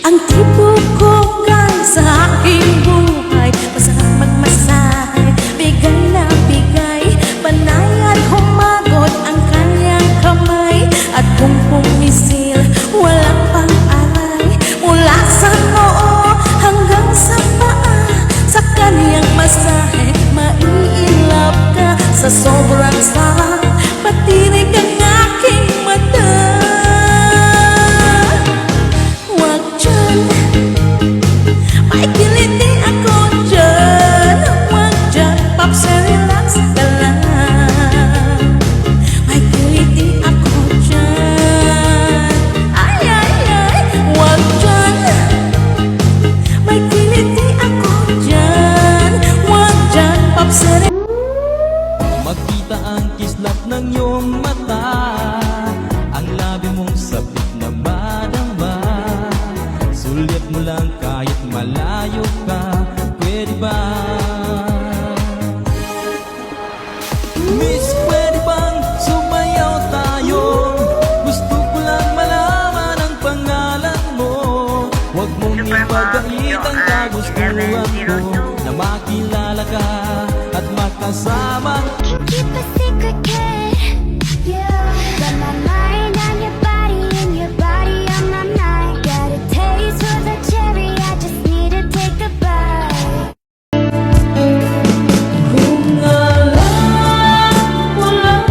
Ang tipo ko kay sa aking buhay, masarap magmasahe, bigay na bigay, panay at humagod ang kanyang kamay. At kung pumisil, walang pang-aray, mula sa noo hanggang sa paa, sa kanyang masahe, maiilap ka sa sobrang sarap, patinig ang aking mata. Wag dyan, may kiliti ako dyan. Wag dyan, pops and relax ka lang. May kiliti ako dyan. Ay, ay, ay, wag dyan, may kiliti ako dyan. Wag dyan, pops and Magkita ang kislap ng iyong mata, ang labi mong sabik na madama. Sulit mo lang kahit malayo ka, pwede ba? Miss, pwede bang sumayaw tayo? Gusto ko lang malaman ang pangalan mo. Huwag mong ipagait ang kagustuhan ko, na makilala ka at makasama. Keep a secret, kid. Yeah. Got my mind on your body and your body on my mind. Got a taste for the cherry, I just need to take a bite. kung alam mo lang,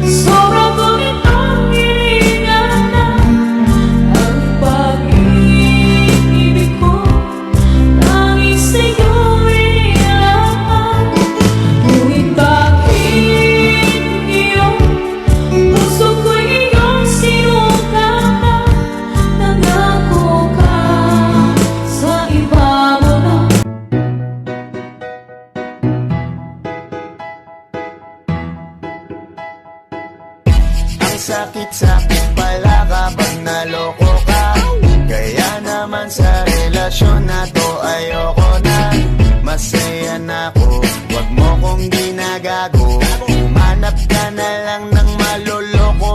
sobrang gunit ang hininga na. Ang pag-ibig ko, tanging sa'yo inilahan. Ngunit bakit iyong puso ko'y iyong sinukatan? Nangako ka sa iba mo na. Ang sakit-sakit pala kapag naloko ka. Kaya naman sa relasyon na to ayoko na. Masaya na ako, wag mo kong ginagago. Humanap ka na lang ng maloloko.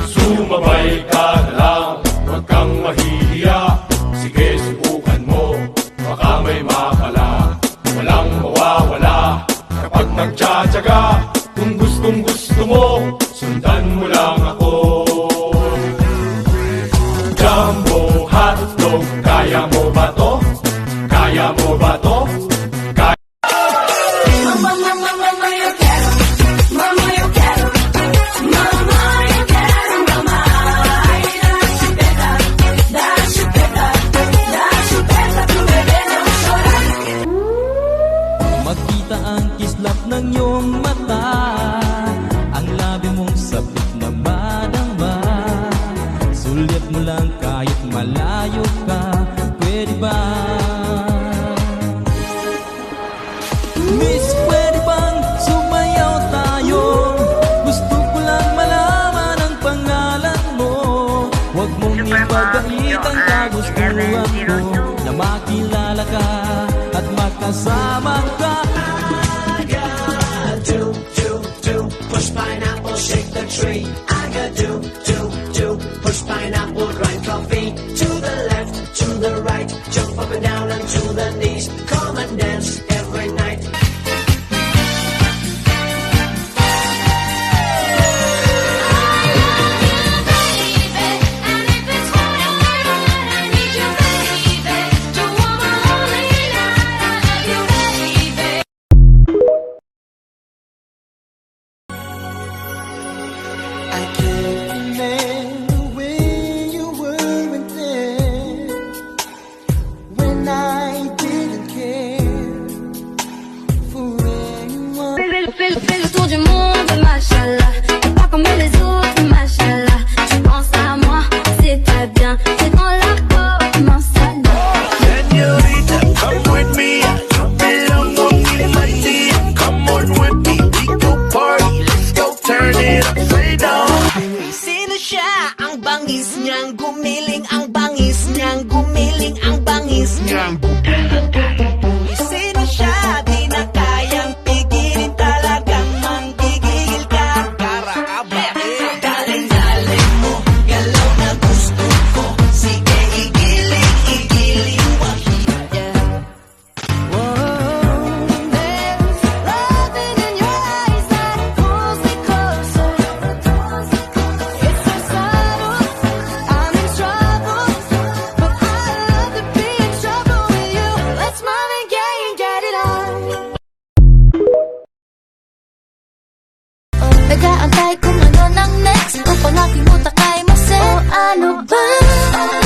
Sumabay ka na lang, huwag kang mahihiya. Sige, subukan mo, baka may makala. Walang mawawala kapag nagtsatsaga. Kung gustong gusto mo, sundan mo lang ako. Jumbo hotdog, kaya mo ba to? Kaya mo ba to? Magkita ang kislap ng iyong mata, ang labi mong sabik na madama. Sulit mo lang kahit malayo ka, pwede ba? Miss, pwede bang sumayaw tayo? Gusto ko lang malaman ang pangalan mo. Huwag mong ipagait ang kagustuhan ko, na makilala ka at makasama ka. Push pineapple, shake the tree. I got do, push pineapple, grind coffee. To the left, to the right, jump up and down and to the knees. Come and dance every night. I can't remember when you weren't there, when I didn't care for anyone. Fais le tour du monde, machallah. T'es pas comme les autres, machallah. Tu penses à moi, c'est très bien. C'est dans la peau, mon salaud. Señorita, come with me. You belong with my team. Come on with me, we go party. Let's go turn it upside down. Sino siya? Ang bangis niyang gumiling, ang bangis niyang gumiling, ang bangis niyang Sino siya? Di na kayang pigilin, talagang manggigil ka. nag-aantay kung ano nang next upang aking utak ay masay. O ano ba